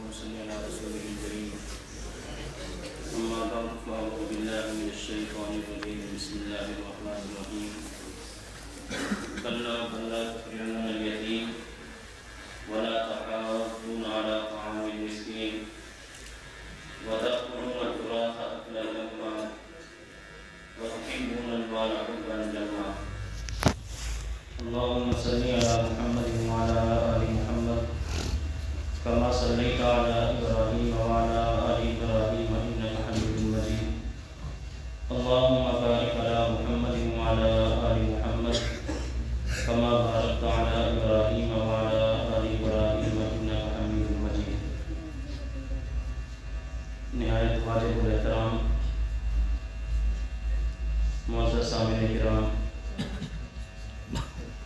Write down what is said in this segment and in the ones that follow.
صل على رسوله الكريم. أما بعد فأعوذ بالله من الشيطان الرجيم. بسم الله الرحمن الرحيم. كلا بل لا تكرمون اليتيم ولا تحاضون على طعام المسكين وتأكلون التراث أكلا لما وتحبون المال حبا جما. اللهم صل على محمد وعلى آل محمد كما صليت على إبراهيم وعلى آل إبراهيم إنك حميد مجيد. اللهم بارك على محمد وعلى آل محمد كما باركت على إبراهيم وعلى آل إبراهيم إنك حميد مجيد. نہایت واجب الاحترام معزز سامعین کرام،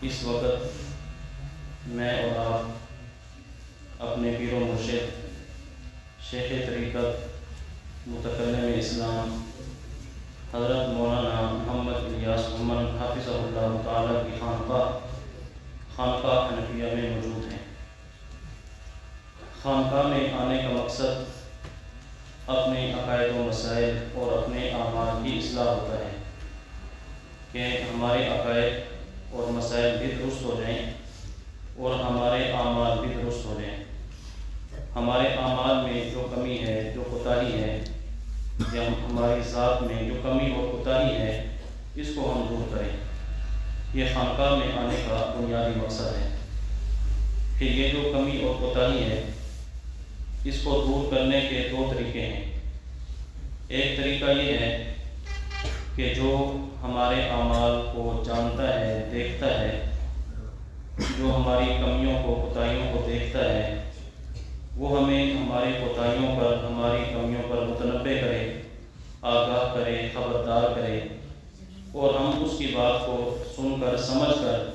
اس وقت میں اور آپ اپنے پیر و مرشد شیخ طریقت متکلم اسلام حضرت مولانا محمد الیاس محمد حافظہ اللہ تعالیٰ کی خانقاہ حنفیہ میں موجود ہیں۔ خانقاہ میں آنے کا مقصد اپنے عقائد و مسائل اور اپنے اعمال کی اصلاح ہوتا ہے کہ ہمارے عقائد اور مسائل بھی درست ہو جائیں اور ہمارے اعمال بھی درست ہو جائیں۔ ہمارے اعمال میں جو کمی ہے، جو کوتاہی ہے، یا ہماری ذات میں جو کمی اور کوتاہی ہے، اس کو ہم دور کریں۔ یہ خانقاہ میں آنے کا بنیادی مقصد ہے کہ یہ جو کمی اور کوتاہی ہے، اس کو دور کرنے کے دو طریقے ہیں۔ ایک طریقہ یہ ہے کہ جو ہمارے اعمال کو جانتا ہے، دیکھتا ہے، جو ہماری کمیوں کو، کوتاہیوں کو دیکھتا ہے، وہ ہمیں ہماری کوتاہیوں پر، ہماری کمیوں پر متنبہ کرے، آگاہ کرے، خبردار کرے، اور ہم اس کی بات کو سن کر، سمجھ کر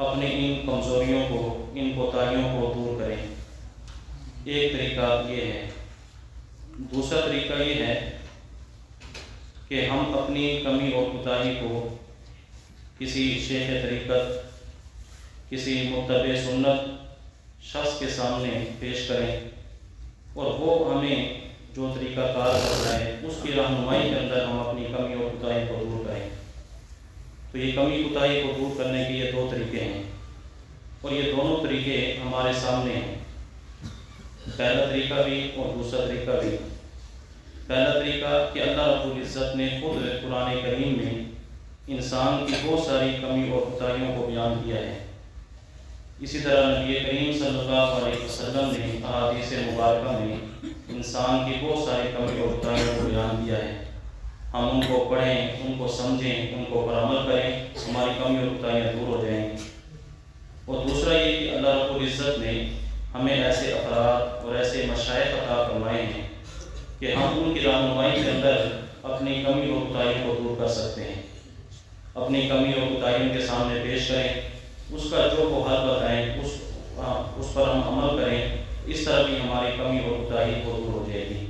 اپنی ان کمزوریوں کو، ان کوتاہیوں کو دور کریں۔ ایک طریقہ یہ ہے۔ دوسرا طریقہ یہ ہے کہ ہم اپنی کمی اور کوتاہی کو کسی شیخ طریقت، کسی متبع سنت شخص کے سامنے پیش کریں اور وہ ہمیں جو طریقہ کار کرنا ہے اس کی رہنمائی کے اندر ہم اپنی کمی اور کوتاہی کو دور کریں۔ تو یہ کمی کوتاہی کو دور کرنے کے یہ دو طریقے ہیں اور یہ دونوں طریقے ہمارے سامنے ہیں، پہلا طریقہ بھی اور دوسرا طریقہ بھی۔ پہلا طریقہ کہ اللہ رب العزت نے خود قرآن کریم میں انسان کی بہت ساری کمی اور کوتاہیوں کو بیان کیا ہے۔ اسی طرح نبی کریم صلی اللہ علیہ وسلم نے احادیث مبارکہ میں انسان کی بہت ساری کمی اور کوتاہیوں کو بیان کیا ہے۔ ہم ان کو پڑھیں، ان کو سمجھیں، ان کو پر عمل کریں، ہماری کمی اور کوتاہیاں دور ہو جائیں گی۔ اور دوسرا یہ کہ اللہ رب العزت نے ہمیں ایسے افراد اور ایسے مشائخ عطا فرمائے ہیں کہ ہم ان کی رہنمائی کے اندر اپنی کمی اور کوتاہیوں کو دور کر سکتے ہیں، اپنی کمی اور کوتاہیوں کے سامنے پیش کریں، اس کا جو وہ حل بتائیں اس پر ہم عمل کریں، اس طرح بھی ہماری کمی اور کوتاہی کو دور ہو جائے گی۔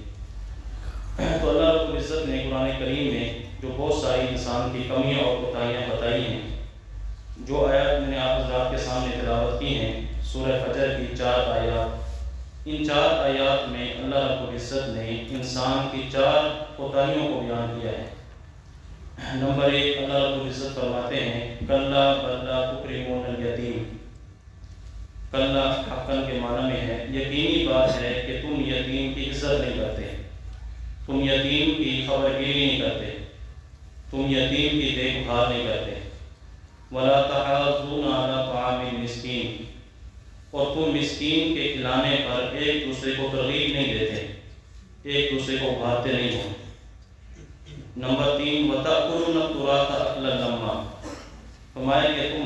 تو اللہ رب العزت نے قرآن کریم میں جو بہت ساری انسان کی کمیاں اور کوتاہیاں بتائی ہیں، جو آیات میں نے آپ حضرات کے سامنے تلاوت کی ہیں، سورہ فجر کی 4 آیات، ان 4 آیات میں اللہ رب العزت نے انسان کی 4 کوتاہیوں کو بیان کیا ہے۔ نمبر 1، اللہ رب العزت فرماتے ہیں کلا بل لا تکرمون الیتیم۔ کلا حقاً کے معنی میں ہے یقینی بات ہے کہ تم یتیم کی عزت نہیں کرتے، تم یتیم کی خبرگیری نہیں کرتے، تم یتیم کی دیکھ بھال نہیں کرتے۔ ولا تحاضون علی طعام المسکین، اور تم مسکین کے کھلانے پر ایک دوسرے کو ترغیب نہیں دیتے، ایک دوسرے کو ابھارتے نہیں ہو۔ نمبر 3، وَتَأْكُلُونَ التُّرَاثَ أَكْلًا لَمًّا، فرمایا کہ تم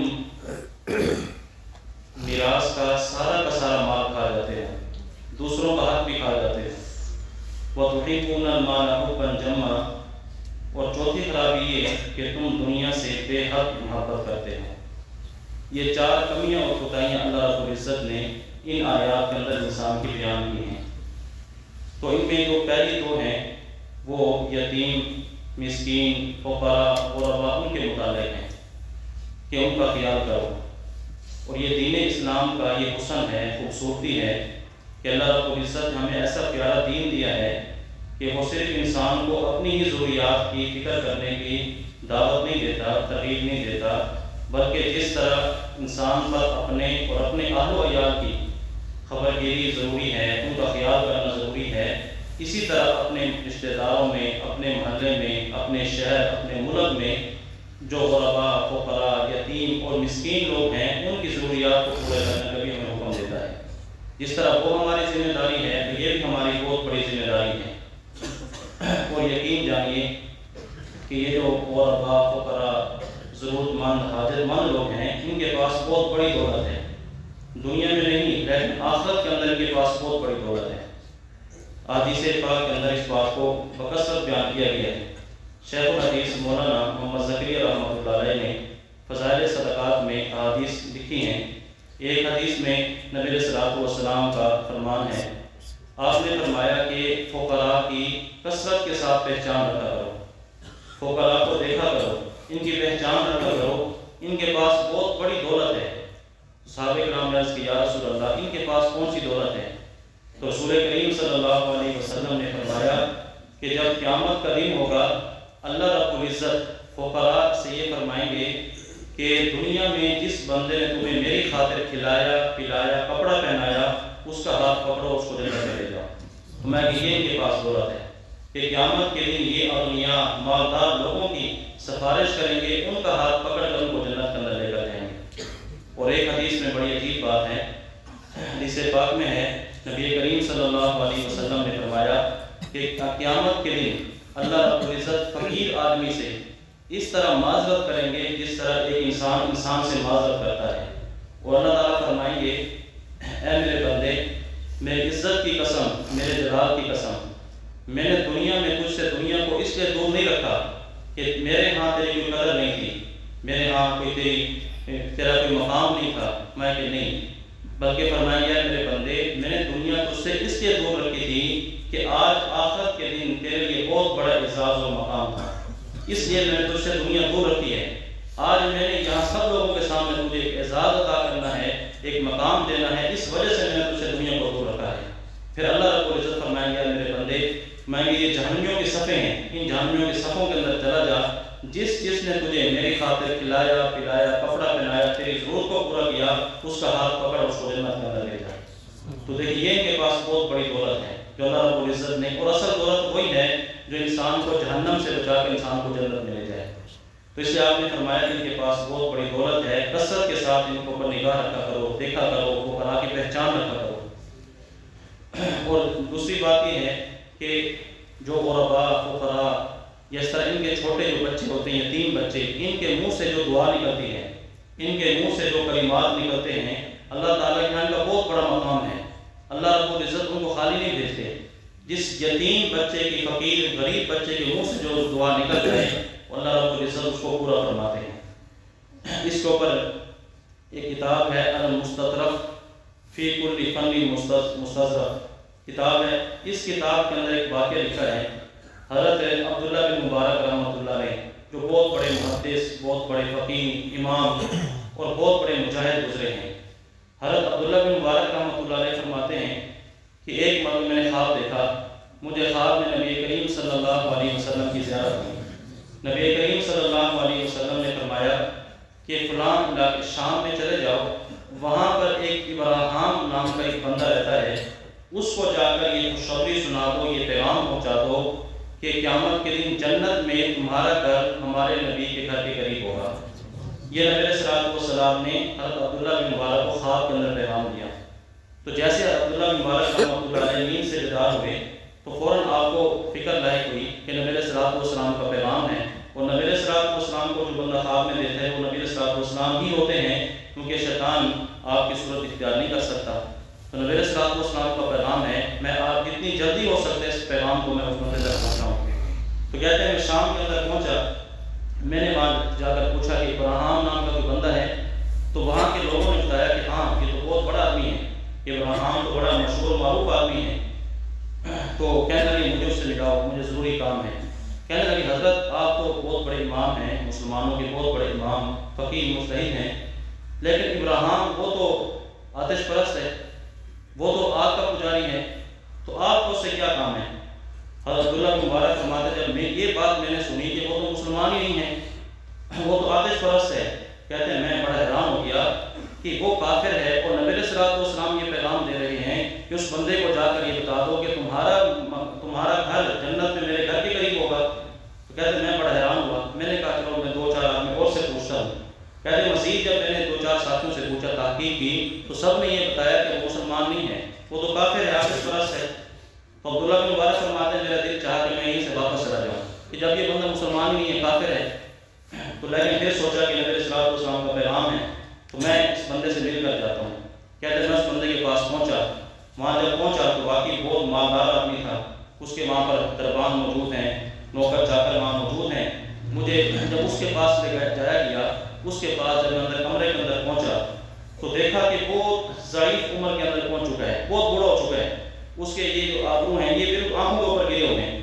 میراث کا سارا مال کھا جاتے ہو، دوسروں کا حق بھی کھا جاتے ہو۔ وَتُحِبُّونَ الْمَالَ حُبًّا جَمًّا، اور چوتھی خرابی یہ کہ تم دنیا سے بے حد محبت کرتے ہو۔ یہ 4 کمیاں اور کوتاہیاں اللہ رب العزت نے ان آیات کے اندر انسان کی بیان کی ہیں۔ تو ان میں جو پہلی 2 ہیں وہ یتیم، مسکین، فقراء، غرباء، ان کے متعلق ہیں کہ ان کا خیال کرو۔ اور یہ دین اسلام کا یہ حسن ہے، خوبصورتی ہے کہ اللہ رب العزت نے ہمیں ایسا پیارا دین دیا ہے کہ وہ صرف انسان کو اپنی ہی ضروریات کی فکر کرنے کی دعوت نہیں دیتا، ترغیب نہیں دیتا، بلکہ جس طرح انسان پر اپنے اور اپنے اہل و عیال کی خبر گیری ضروری ہے، ان کا خیال کرنا ضروری ہے، اسی طرح اپنے رشتہ داروں میں، اپنے محلے میں، اپنے شہر، اپنے ملک میں جو غرباء، فقراء، یتیم اور مسکین لوگ ہیں ان کی ضروریات کو پورا کرنے کا بھی ہمیں حکم دیتا ہے۔ جس طرح وہ ہماری ذمہ داری ہے تو یہ بھی ہماری بہت بڑی ذمہ داری ہے۔ اور یقین جانیے کہ یہ جو غرباء، فقراء، ضرورت مند، حاجت مند لوگ ہیں، ان کے پاس بہت بڑی دولت ہے، دنیا میں نہیں لیکن آخرت کے اندر ان کے پاس بہت بڑی دولت ہے۔ حدیث پاک کے اندر اس بات کو بکثرت بیان کیا گیا ہے۔ شیخ الحدیث مولانا محمد زکریا رحمۃ اللہ علیہ نے فضائل صدقات میں احادیث لکھی ہیں۔ ایک حدیث میں نبی علیہ الصلوۃ والسلام کا فرمان ہے، آپ نے فرمایا کہ فقراء کی کثرت کے ساتھ پہچان رکھا کرو، فقراء کو دیکھا کرو، ان کی پہچان رکھا کرو، ان کے پاس بہت بڑی دولت ہے۔ صحابہ کرام نے عرض کیا یا رسول اللہ ان کے پاس کون سی دولت ہے؟ تو رسول کریم صلی اللہ علیہ وسلم نے فرمایا کہ جب قیامت کا دن ہوگا اللہ رب العزت فقراء سے یہ فرمائیں گے کہ دنیا میں جس بندے نے تمہیں میری خاطر کھلایا، پلایا، کپڑا پہنایا، اس کا ہاتھ پکڑو، اس کو جنت میں لے جاؤ۔ تو میں کہ یہ ان کے پاس دولت ہے کہ قیامت کے دن یہ اغنیاء، مالدار لوگوں کی سفارش کریں گے، ان کا ہاتھ پکڑ کر ان کو جنت کے اندر لے کر جائیں گے۔ اور ایک حدیث میں بڑی عجیب بات ہے، حدیث پاک میں ہے نبی کریم صلی اللہ علیہ وسلم نے فرمایا کہ قیامت کے دن اللہ رب العزت فقیر آدمی سے اس طرح معذرت کریں گے جس طرح ایک انسان سے معذرت کرتا ہے، اور اللہ تعالیٰ فرمائیں گے اے میرے بندے، میری عزت کی قسم، میرے جلال کی قسم، میں نے دنیا میں تجھ سے دنیا کو اس لیے دور نہیں رکھا کہ میرے ہاں تیری کوئی قدر نہیں تھی، میرے ہاں کوئی تیرا کوئی مقام نہیں تھا، میں کہ نہیں، بلکہ فرمایا گیا میرے بندے میں نے دنیا تجھ سے اس لیے دور رکھی تھی کہ آج آخرت کے دن تیرے لیے بہت بڑا اعزاز و مقام تھا، اس لیے میں نے تجھ سے دنیا دور رکھی ہے۔ آج میں نے یہاں سب لوگوں کے سامنے تجھے ایک اعزاز عطا کرنا ہے، ایک مقام دینا ہے، اس وجہ سے میں نے تجھ سے دنیا کو دور رکھا ہے۔ پھر اللہ رب العزت فرمائیں گے میرے بندے میں یہ جہنمیوں کے صفیں ہیں، ان جہنمیوں کے صفوں کے اندر چلا جا، جس نے تجھے میری خاطر کھلایا، پلایا، کپڑا پہنایا، تیری ضرورت کو پورا کیا، اس کا ہاتھ پکڑ، اس کو جنت کے اندر لے جا۔ تو دیکھیے ان کے پاس بہت بڑی دولت ہے جو اللہ رب العزت نے، اور اصل دولت وہی ہے جو انسان کو جہنم سے بچا کے انسان کو جنت میں لے جائے۔ تو اس لیے آپ نے فرمایا کہ ان کے پاس بہت بڑی دولت ہے، کثرت کے ساتھ ان کو نگاہ رکھا کرو، دیکھا کرو، فقراء کی پہچان رکھا کرو۔ اور دوسری بات یہ ہے کہ جو غرباء، فقراء، اس طرح ان کے چھوٹے جو بچے ہوتے ہیں، یتیم بچے، ان کے منہ سے جو دعا نکلتی ہے، ان کے منہ سے جو کلمات نکلتے ہیں، اللہ تعالیٰ کے یہاں کا بہت بڑا مقام ہے۔ اللہ رب العزت ان کو خالی نہیں بھیجتے، جس یتیم بچے کی، فقیر غریب بچے کے منہ سے جو دعا نکل جائے اللہ رب العزت اس کو پورا فرماتے ہیں۔ اس کے اوپر ایک کتاب ہے المستطرف فی کل فن مستظرف کتاب ہے، اس کتاب کے اندر ایک واقعہ لکھا ہے، حضرت عبداللہ بن مبارک رحمۃ اللہ علیہ جو بہت بڑے محدث، بہت بڑے فقیہ، امام اور بہت بڑے مجاہد گزرے ہیں۔ حضرت عبداللہ بن مبارک رحمۃ اللہ علیہ فرماتے ہیں کہ ایک مرتبہ میں نے خواب دیکھا، مجھے خواب میں نبی کریم صلی اللہ علیہ وسلم کی زیارت ہوئی۔ نبی کریم صلی اللہ علیہ وسلم نے فرمایا کہ فلاں علاقے شام میں چلے جاؤ، وہاں پر ایک ابراہیم نام کا ایک بندہ رہتا ہے، اس کو جا کر یہ خوشخبری سنا دو، یہ پیغام پہنچا دو کہ قیامت کے دن جنت میں تمہارا گھر ہمارے نبی کے گھر کے قریب ہوگا۔ یہ نبی علیہ السلام نے حضرت عبداللہ بن مبارک کو خواب کے اندر پیغام دیا۔ تو جیسے عبداللہ بن مبارک رحمۃ اللہ علیہ نیند سے بیدار ہوئے تو فوراً آپ کو فکر لاحق ہوئی کہ نبی علیہ السلام کا پیغام ہے، اور نبی علیہ السلام کو جو بندہ خواب میں دیتا ہے وہ نبی علیہ السلام ہی ہوتے ہیں، کیونکہ شیطان آپ کی صورت اختیار نہیں کر سکتا۔ تو نبی علیہ السلام کا پیغام ہے، میں آپ جتنی جلدی ہو سکتا ہے اس پیغام کو میں اس بندے تک پہنچاؤں۔ تو کہتے ہیں میں شام کے اندر پہنچا، میں نے وہاں جا کر پوچھا کہ ابراہیم نام کا کوئی بندہ ہے، تو وہاں کے لوگوں نے بتایا کہ ہاں یہ تو بہت بڑا آدمی ہے، ابراہیم تو بڑا مشہور معروف آدمی ہے۔ تو کہنے لگے مجھے اس سے ملاؤ، مجھے ضروری کام ہے۔ کہنے لگے حضرت آپ تو بہت بڑے امام ہیں، مسلمانوں کے بہت بڑے امام، فقیہ، مجتہد ہیں، لیکن ابراہیم وہ تو آتش پرست ہے، وہ تو آگ کا پجاری ہے، تو آپ کو اس سے کیا کام ہے؟ حضرت عبداللہ بن مبارک فرماتے جب یہ بات میں نے سنی کہ وہ تو مسلمان ہی نہیں ہے، وہ تو آتش پرست ہے، کہتے ہیں میں بڑا حیران ہو گیا کہ وہ کافر ہے اور نبی علیہ الصلوۃ والسلام یہ پیغام دے رہے ہیں کہ اس بندے کو جا کر یہ بتا دو کہ تمہارا گھر جنت میں میرے گھر کے قریب ہوگا۔ تو کہتے ہیں میں بڑا حیران ہوا، میں نے کہا چلو میں 2-4 آدمی اور سے پوچھتا ہوں۔ کہتے ہیں مزید جب میں نے 2-4 ساتھیوں سے پوچھا، تحقیق کی، تو سب نے یہ بتایا کہ وہ مسلمان نہیں ہے، وہ تو کافر ہے، آتش پرست ہے۔ تو عبداللہ بن مبارک فرماتے ہیں میرا دل چاہا کہ میں یہیں سے واپس چلا جاؤں کہ جب یہ بندہ مسلمان نہیں ہے، کافر ہے، تو لیکن پھر سوچا کہ نبی علیہ الصلوۃ والسلام کا پیغام ہے تو میں اس بندے سے مل کر جاتا ہوں۔ کہتے ہیں میں اس بندے کے پاس پہنچا، وہاں جب پہنچا تو واقعی بہت مالدار آدمی تھا، اس کے وہاں پر دربان موجود ہیں، نوکر چاکر وہاں موجود ہیں۔ مجھے جب اس کے پاس لے جایا گیا، اس کے پاس جب میں اندر کمرے کے اندر پہنچا تو دیکھا کہ بہت ضعیف عمر کے اندر پہنچ چکا ہے، بہت بوڑھا ہو چکا ہے، اس کے یہ جو آبرو ہیں یہ بالکل آنکھوں کے اوپر گرے ہوئے ہیں،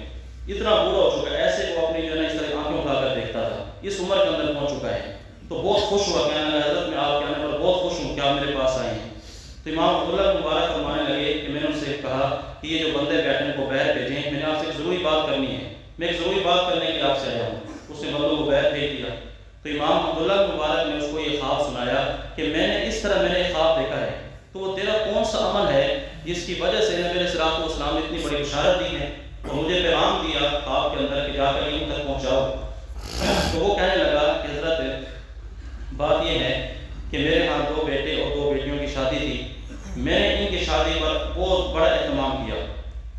اتنا بوڑھا ہو چکا ہے، ایسے وہ اپنی جو ہے نا اس طرح آنکھیں اٹھا کر دیکھتا تھا، اس عمر کے اندر پہنچ چکا ہے۔ تو بہت خوش ہوا، کہنے لگا حضرت میں آپ کے آنے پر بہت خوش ہوں کہ آپ میرے پاس آئے ہیں۔ تو امام عبداللہ مبارک فرمانے لگے کہ میں نے ان سے کہا کہ یہ جو بندے بیٹھے ہیں کو باہر بھیجیں، میں نے آپ سے ایک ضروری بات کرنی ہے، میں ایک ضروری بات کرنے کے لیے آپ سے آیا ہوں۔ اس نے بندوں کو باہر بھیج دیا۔ تو امام عبداللہ مبارک نے اس کو یہ خواب سنایا کہ میں نے اس طرح میں نے ایک خواب دیکھا ہے، تو وہ تیرا کون سا عمل ہے جس کی وجہ سے نبی علیہ الصلوۃ والسلام نے اتنی بڑی بشارت دی ہے اور مجھے پیغام دیا خواب کے اندر کہ جا کر ان تک پہنچاؤ۔ تو وہ کہنے لگا کہ حضرت بات یہ ہے کہ میرے ہاں 2 بیٹے اور 2 بیٹیوں کی شادی تھی، میں نے ان کی شادی پر بہت بڑا اہتمام کیا،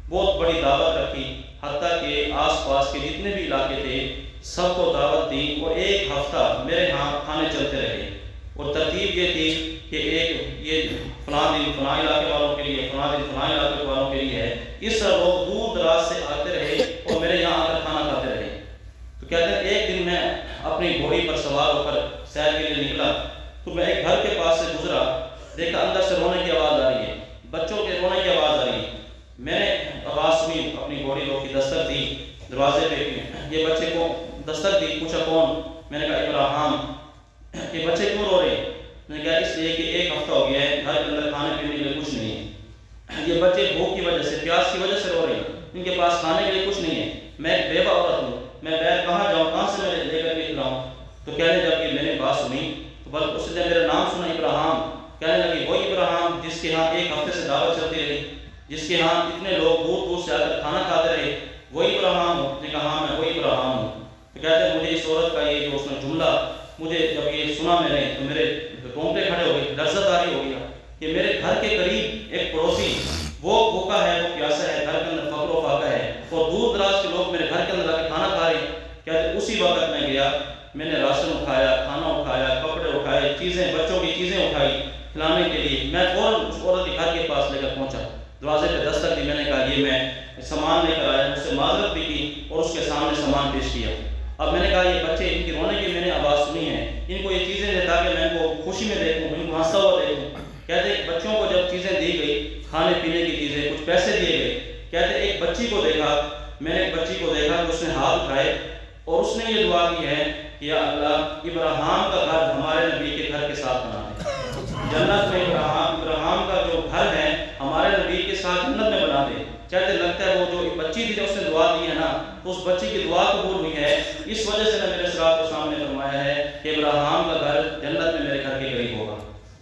بہت بڑی دعوت رکھی، حتیٰ کہ آس پاس کے جتنے بھی علاقے تھے سب کو دعوت دی اور 1 ہفتہ میرے ہاں کھانے چلتے رہے، اور ترتیب یہ تھی کہ ایک یہ فلاں دن فلاں علاقے والوں کے لیے، فلاں دن فلاں علاقے والوں کے لیے ہے، اس طرح لوگ دور دراز سے آتے رہے اور میرے یہاں آ کر کھانا کھاتے رہے۔ تو کہتے ہیں ایک دن میں اپنی گھوڑی پر سوار ہو کر سیر کے لیے نکلا تو میں ایک گھر کے پاس سے گزرا، دیکھا اندر سے رونے کی آواز آ رہی ہے، بچوں کے رونے کی آواز آ رہی ہے۔ میں نے آواز سنی، اپنی گھوڑی روکی، دستک دی دروازے پہ، یہ بچے کو دستک دی، پوچھا کون؟ میں نے کہا ابراہیم۔ یہ بچے کیوں رو رہے؟ میں نے کہا اس لیے کہ 1 ہفتہ ہو گیا ہے گھر کے اندر کھانے پینے کے لیے کچھ نہیں ہے، یہ بچے بھوک کی وجہ سے، پیاس کی وجہ سے رو رہے ہیں، ان کے پاس کھانے کے لیے کچھ نہیں ہے، میں ایک بیوہ عورت ہوں، میں باہر کہاں جاؤں، کہاں سے میں لے کر کے کھلاؤں؟ تو کہنے جب کہ میں نے بات سنی تو بس اس نے میرا نام سنا ابراہیم، کہنے لگی وہی ابراہیم جس کے ہاں 1 ہفتے سے دعوت چلتی رہی، جس کے ہاں اتنے لوگ دور دور سے آ کر کھانا کھاتے رہے، وہی ابراہیم ہوں؟ نے کہا ہاں میں وہی ابراہیم ہوں۔ تو کہتے ہیں مجھے اس عورت کا یہ جو اس نے جملہ مجھے جب یہ سنا میں نے تو میرے رونگٹے کھڑے ہو گئے، لرزت طاری ہو گیا کہ میرے گھر کے قریب ایک پڑوسی وہ بھوکا ہے، وہ پیاسا ہے، گھر کے اندر فقر و فاقہ ہے، اور دور دراز کے لوگ میرے گھر کے اندر آ کے کھانا کھا رہے ہیں۔ کہتے اسی وقت میں گیا، میں نے راشن اٹھایا، کھانا اٹھایا، کپڑے اٹھائے، چیزیں بچوں کی چیزیں اٹھائی کھلانے کے لیے، میں فوراً اس عورت کے گھر کے پاس لے کر پہنچا، دروازے پہ دستک دی، میں نے کہا یہ میں سامان لے کر آیا، مجھ سے معذرت بھی کی اور اس کے سامنے سامان پیش کیا۔ اب میں نے کہا یہ بچے ان کی رونے کی میں نے آواز سنی ہے، ان کو یہ چیزیں دے تاکہ میں ان کو خوشی میں دیکھوں، ان کو ہنستا ہوا دیکھوں۔ کہتے ہیں بچوں کو جب چیزیں دی گئی، کھانے پینے کی چیزیں، کچھ پیسے دیے گئے، کہتے ایک بچی کو دیکھا، میں نے ایک بچی کو دیکھا کہ اس نے ہاتھ اٹھائے اور اس نے یہ دعا کی ہے کہ یا اللہ ابراہیم کا گھر ہمارے نبی کے گھر کے ساتھ بنا دے، جنت میں ابراہیم کا جو گھر ہے ہمارے نبی کے ساتھ جنت میں بنا دے۔ کہتے لگتا ہے وہ جو بچی تھی جو اس نے دعا دی ہے نا، تو اس بچی کی دعا قبول ہوئی ہے، اس وجہ سے نبی علیہ الصلوۃ والسلام نے فرمایا ہے کہ ابراہیم کا گھر جنت میں میرے گھر کے قریب ہوگا۔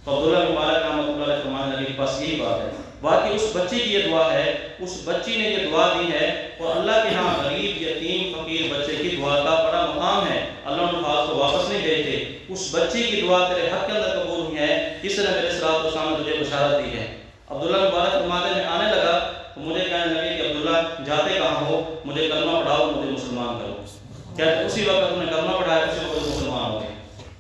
تو عبداللہ مبارک رحمۃ اللہ علیہ فرمانے لگے بس یہی بات ہے، واقعی اس بچی کی یہ دعا ہے، اس بچی نے یہ دعا دی ہے، اور اللہ کے ہاں غریب یتیم فقیر بچے کی دعا کا بڑا مقام ہے، اللہ نے خاص کو واپس نہیں بھیجتے۔ اس بچی کی دعا تیرے حق کے اندر قبول ہوئی ہے، اس نے میرے الصلوۃ والسلام نے تجھے بشارت دی ہے۔ عبداللہ مبارک فرماتے میں آنے لگا تو مجھے کہنے لگے کہ عبداللہ جاتے کہاں ہو، مجھے کلمہ پڑھاؤ، مجھے مسلمان کرو۔ کہتے اسی وقت انہوں نے کلمہ پڑھایا، اسی وقت مسلمان ہو گئے۔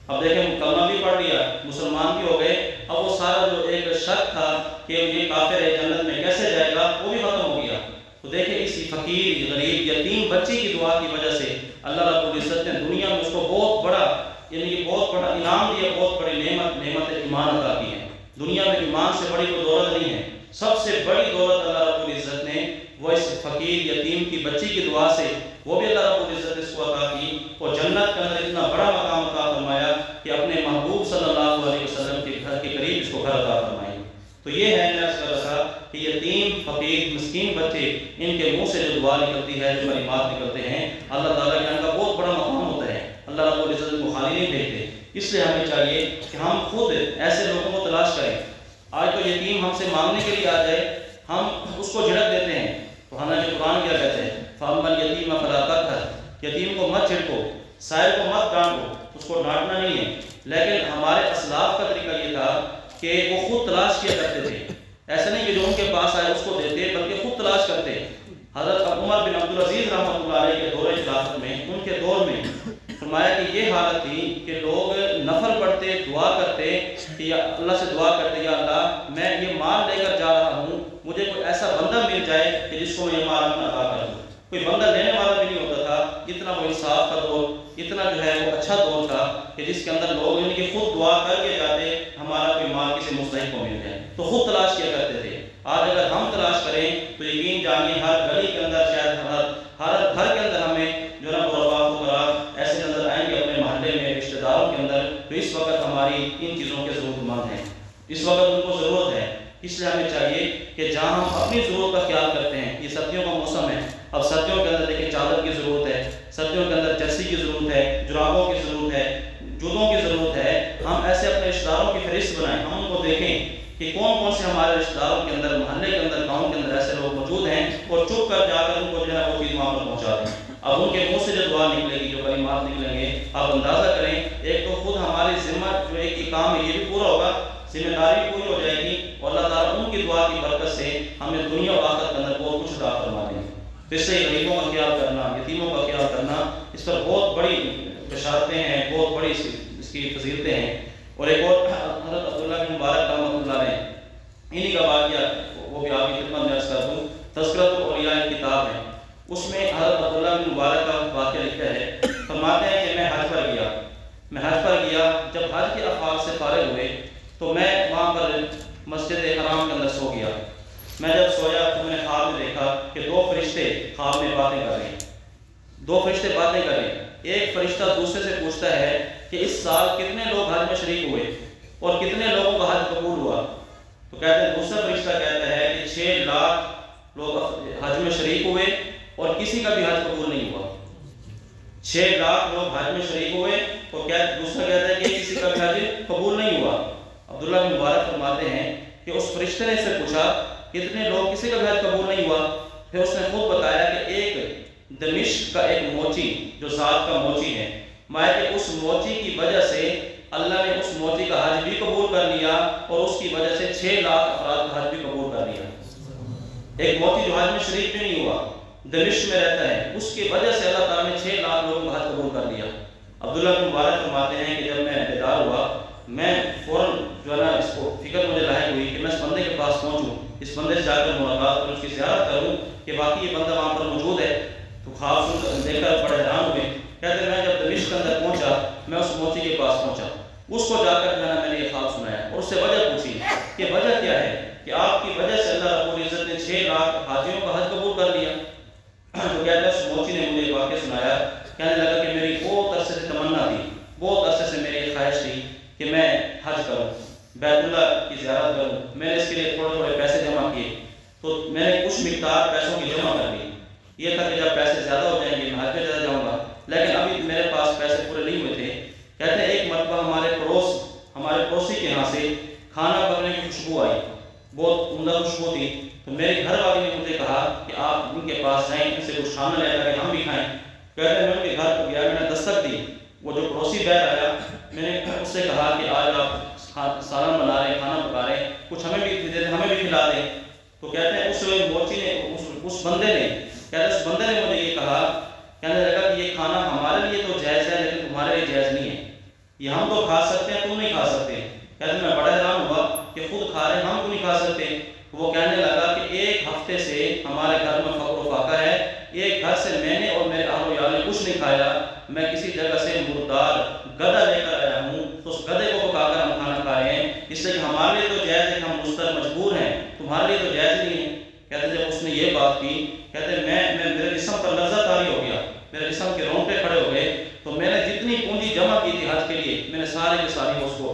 اب دیکھیں کلمہ بھی پڑھ لیا، مسلمان بھی ہو گئے، اب وہ سارا جو ایک شک تھا کہ یہ کافر ہے جنت میں کیسے جائے گا وہ بھی ختم ہو گیا۔ تو دیکھیں اس فقیر غریب یتیم بچی کی دعا کی وجہ سے اللہ رب العزت نے دنیا میں اس کو بہت بڑا یعنی کہ بہت بڑا انعام دیا، بہت بڑی نعمت ایمان عطا کی ہے۔ دنیا میں ایمان سے بڑی کوئی دولت نہیں ہے، سب سے بڑی دولت اللہ رب العزت نے وہ اس فقیر یتیم کی بچی کی دعا سے وہ بھی اللہ رب العزت نے اس کو عطا کی، اور جنت کے اندر اتنا بڑا مقام عطا فرمایا کہ اپنے محبوب صلی اللہ علیہ وسلم کے گھر کے قریب اس کو گھر عطا فرمائی۔ تو یہ ہے میں عرض کر رہا تھا غریب مسکین بچے ان کے منہ سے جو دعا نکلتی ہے، جو کلمات نکلتے ہیں، اللہ تعالیٰ کے ان کا بہت بڑا مقام ہوتا ہے، اللہ رب العزت کو خالی نہیں بھیجتے۔ اس لیے ہمیں چاہیے کہ ہم خود ایسے لوگوں کو تلاش کریں۔ آج تو یتیم ہم سے مانگنے کے لیے آ جائے، ہم اس کو جھڑک دیتے ہیں، تو حالانکہ قرآن کیا کہتے ہیں، فَأَمَّا الْيَتِيمَ فَلَا تَقْهَرْ، یتیم کو مت جھڑکو، سائل کو مت ڈانٹو، اس کو ڈانٹنا نہیں ہے۔ لیکن ہمارے اسلاف کا طریقہ یہ تھا کہ وہ خود تلاش کیا کرتے تھے، ایسا نہیں کہ جو ان کے پاس آئے اس کو دیتے، بلکہ خود تلاش کرتے۔ حضرت عمر بن عبدالعزیز رحمۃ اللہ علیہ کے دور خلافت میں، ان کے دور میں فرمایا کہ یہ حالت تھی کہ لوگ نفل پڑھتے، دعا کرتے کہ یا اللہ سے دعا کرتے، یا اللہ میں یہ مال لے کر جا رہا ہوں، مجھے کوئی ایسا بندہ مل جائے کہ جس کو میں یہ مال اپنا عطا کر دوں۔ کوئی بندہ لینے والا بھی نہیں ہوتا تھا، اتنا وہ انصاف کا دور، اتنا جو ہے وہ اچھا دور تھا کہ جس کے اندر لوگ ان کی خود دعا کر کے جاتے ہمارا کوئی مال کسی مستحق کو مل جائے، تو خود تلاش کیا کرتے تھے۔ آج اگر ہم تلاش کریں تو یقین جانیے ہر گلی کے اندر، شاید ہر گھر کے اندر ہمیں جو نا غربا فقراء ایسے نظر آئیں گے اپنے محلے میں، رشتہ داروں کے اندر، تو اس وقت ہماری ان چیزوں کے ضرورت مند ہیں، اس وقت ان کو ضرورت ہے۔ اس لیے ہمیں چاہیے کہ جہاں ہم اپنی ضرورت کا خیال کرتے ہیں، یہ سردیوں کا موسم ہے، اب سردیوں کے اندر دیکھیں چادر کی ضرورت ہے، سردیوں کے اندر جرسی کی ضرورت ہے، جرابوں کی ضرورت ہے، جوتوں کی ضرورت ہے۔ ہم ایسے اپنے رشتہ داروں کی فہرست بنائیں، ہم ان کو دیکھیں کہ کون کون سے ہمارے رشتہ داروں کے اندر، محلے کے اندر، گاؤں کے اندر ایسے لوگ موجود ہیں، اور چپ کر جا کر ان کو جو ہے وہ چیز وہاں پر پہنچا دیں۔ اب ان کے منہ سے جو دعا نکلے گی، جو کلمات نکلیں گے، آپ اندازہ کریں، ایک تو خود ہماری ذمہ جو ایک کام ہے یہ بھی پورا ہوگا، ذمہ داری بھی پوری ہو جائے گی، اور اللہ تعالیٰ ان کی دعا کی برکت سے ہمیں دنیا و آخرت کے اندر بہت کچھ عطا فرما دیں گے۔ اس سے غریبوں کا خیال کرنا، یتیموں کا خیال کرنا، اس پر بہت بڑی بشارتیں ہیں، بہت بڑی اس کی فضیلتیں ہیں۔ اور ایک اور حضرت عبداللہ بن مبارک رحمۃ اللہ علیہ، انہی کا واقعہ وہ بھی آپ کی خدمت میں عرض کر دوں، تذکرۃ الاولیاء کتاب ہے، اس میں حضرت عبداللہ بن مبارک کا واقعہ لکھا ہے، فرماتے ہیں کہ میں حج پر گیا، جب حج کے افعال سے فارغ ہوئے تو میں وہاں پر مسجد حرام کے اندر سو گیا۔ میں جب سویا تو میں نے خواب میں دیکھا کہ دو فرشتے خواب میں باتیں کر رہے ہیں، دو فرشتے باتیں کر رہے ہیں۔ ایک فرشتہ دوسرے سے پوچھتا ہے کہ اس سال کتنے لوگ حج میں شریک ہوئے اور کتنے لوگوں کا حج قبول ہوا؟ تو کہتے ہیں، دوسرا فرشتہ کہتا ہے کہ 6 لاکھ لوگ حج میں شریک ہوئے اور کسی کا بھی حج قبول نہیں ہوا۔ 6 لاکھ لوگ حج میں شریک ہوئے تو دوسرا کہتا ہے کہ کسی کا بھی حج قبول نہیں ہوا۔ عبداللہ بن مبارک فرماتے ہیں کہ اس فرشتے نے سے پوچھا کتنے لوگ، کسی کا بھی حج قبول نہیں ہوا۔ پھر اس نے خود بتایا کہ ایک دمشق کا ایک موچی جو ذات کا موچی ہے، مایا کہ اس موچی کی وجہ سے اللہ نے اس موچی کا حج بھی قبول کر لیا، اور اس کی وجہ سے 6 لاکھ افراد کا حج بھی قبول کر لیا۔ ایک موچی جو حج میں شریک بھی نہیں ہوا، دمشق میں رہتا ہے، اس کی وجہ سے اللہ تعالیٰ نے 6 لاکھ لوگوں کا حج قبول کر لیا۔ عبداللہ بن مبارک فرماتے ہیں کہ جب میں بیدار ہوا، میں فوراً جو ہے نا اس کو فکر مجھے لاحق ہوئی کہ میں اس بندے کے پاس پہنچوں، اس بندے سے جا کر ملاقات کروں، اس کی زیارت کروں کہ واقعی یہ بندہ وہاں پر موجود ہے۔ تو خواب دیکھ کر بڑے حیران ہوئے، کہتے ہیں میں جب دمشق کے اندر پہنچا، میں اس موچی کے پاس پہنچا، اس کو جا کر میں نے یہ خواب سنایا اور اس سے وجہ پوچھی کہ وجہ کیا ہے کہ آپ کی وجہ سے اللہ رب العزت نے 6 لاکھ حاجیوں کا حج قبول کر لیا۔ تو کہتے ہیں اس موچی نے مجھے واقعہ سنایا، کہنے لگا کہ میری بہت عرصے سے تمنا تھی، بہت عرصے سے میری خواہش تھی کہ میں حج کروں، بیت اللہ کی زیارت کروں۔ میں نے اس کے لیے تھوڑے تھوڑے پیسے جمع کیے، تو میں نے کچھ مقدار پیسوں کی جمع کر لی، یہ تھا کہ جب پیسے زیادہ ہو جائیں گے میں حج پہ چلا جاؤں گا، لیکن ابھی میرے پاس پیسے پورے نہیں ہوئے تھے۔ کہتے ہیں ایک مرتبہ ہمارے پڑوسی کے یہاں سے کھانا پکنے کی خوشبو آئی، بہت عمدہ خوشبو تھی، تو میرے گھر والے نے مجھے کہا کہ آپ ان کے پاس جائیں، ان سے کچھ کھانا لے کر ہم بھی کھائیں۔ کہتے ہیں میں ان کے گھر پر گیا، میں نے دستک دی، وہ جو پڑوسی بہر آیا، میں نے اس سے کہا کہ آج آپ سالن بنا رہے ہیں، کھانا پکا رہے ہیں، کچھ ہمیں بھی دے دیں، ہمیں بھی کھلا دیں۔ تو کہتے ہیں اس موچی نے، اس بندے نے مجھے یہ کہا، کہنے لگا کہ یہ کھانا ہمارے لیے تو جائز ہے لیکن تمہارے لیے جائز نہیں ہے، یہ ہم تو کھا سکتے ہیں، تم نہیں کھا سکتے۔ کہتے ہیں میں بڑا حیران ہوا کہ خود کھا رہے ہیں، ہم کیوں نہیں کھا سکتے؟ وہ کہنے لگا کہ ایک ہفتے سے ہمارے گھر میں فقر و فاقہ ہے، ایک گھر سے میں نے اور میرے اہل و عیال نے کچھ نہیں کھایا، میں کسی جگہ سے مردار گدھا لے کر آیا ہوں، تو اس گدھے کو پکا کر ہم کھانا کھائے ہیں، اس لیے کہ ہمارے لیے تو جائز ہے کہ ہم مستر مجبور ہیں، تمہارے لیے تو جائز نہیں ہے۔ کہتے ہیں جب اس نے یہ بات کی، کہتے ہیں میں میرے جسم پر لرزہ طاری ہو گیا، میرے جسم کے رونگٹے کھڑے ہو گئے، تو میں نے جتنی پونجی جمع کی تھی حج کے لیے، میں نے سارے کے ساری اس کو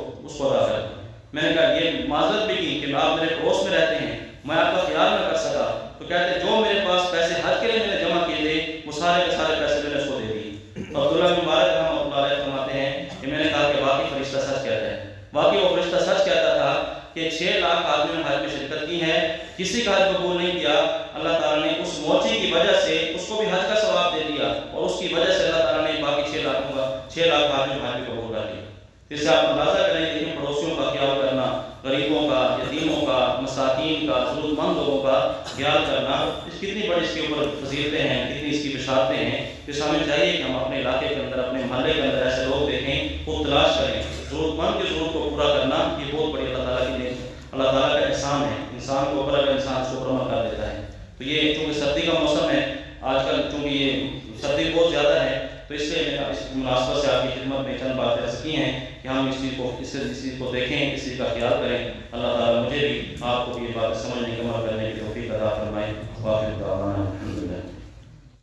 ادا کر دی۔ میں نے کہا یہ معذرت بھی کی کہ آپ میرے پڑوس میں رہتے ہیں، میں آپ کا خیال نہ کر سکا، تو کہتے ہیں جو میرے پاس پیسے حج کے لیے میں نے جمع کیے تھے وہ سارے کے سارے پیسے میں نے اس کو دے دیے۔ تو عبداللہ بن مبارک رحمہ اللہ علیہ فرماتے ہیں کہ میں نے کہا کہ واقعی فرشتہ سچ کہتا ہے۔ واقعی وہ فرشتہ سچ کہتا تھا کہ 6 لاکھ آدمیوں نے حج میں شرکت کی ہے، کسی کا حج قبول نہیں کیا، اللہ تعالیٰ نے اس موچی کی وجہ سے اس کو بھی حج کا ثواب دے دیا، اور اس کی وجہ سے اللہ تعالیٰ نے باقی 6 لاکھ آدمیوں کا حج بھی قبول کر لیا۔ اس سے آپ اندازہ کریں کہ پڑوسیوں کا خیال کرنا، غریبوں کا، یتیموں کا، مساکین کا، ضرورت مند لوگوں کا خیال کرنا، اس کتنی بڑی اس کے اوپر فضیلتیں ہیں، کتنی اس کی بشارتیں ہیں۔ اس ہمیں چاہیے کہ ہم اپنے علاقے کے اندر، اپنے محلے کے اندر ایسے لوگ دیکھیں، خود تلاش کریں۔ ضرورت مند کی ضرورت کو پورا کرنا یہ بہت بڑی اللہ تعالیٰ کی اللہ تعالیٰ کا احسان ہے۔ انسان کو اوپر اگر انسان اس کو پرمٹ کر دیتا ہے۔ تو یہ چونکہ سردی کا موسم ہے آج کل، چونکہ یہ سردی بہت زیادہ ہے، تو اس سے میں اس مناسبت سے آپ کی خدمت میں چند باتیں عرض کی ہیں کہ ہم اس چیز کو دیکھیں، اس چیز کا خیال کریں۔ اللہ تعالیٰ مجھے بھی آپ کو بھی یہ بات سمجھنے کے عمل کرنے کی توفیق عطا فرمائے۔ واخر دعوانا الحمدللہ۔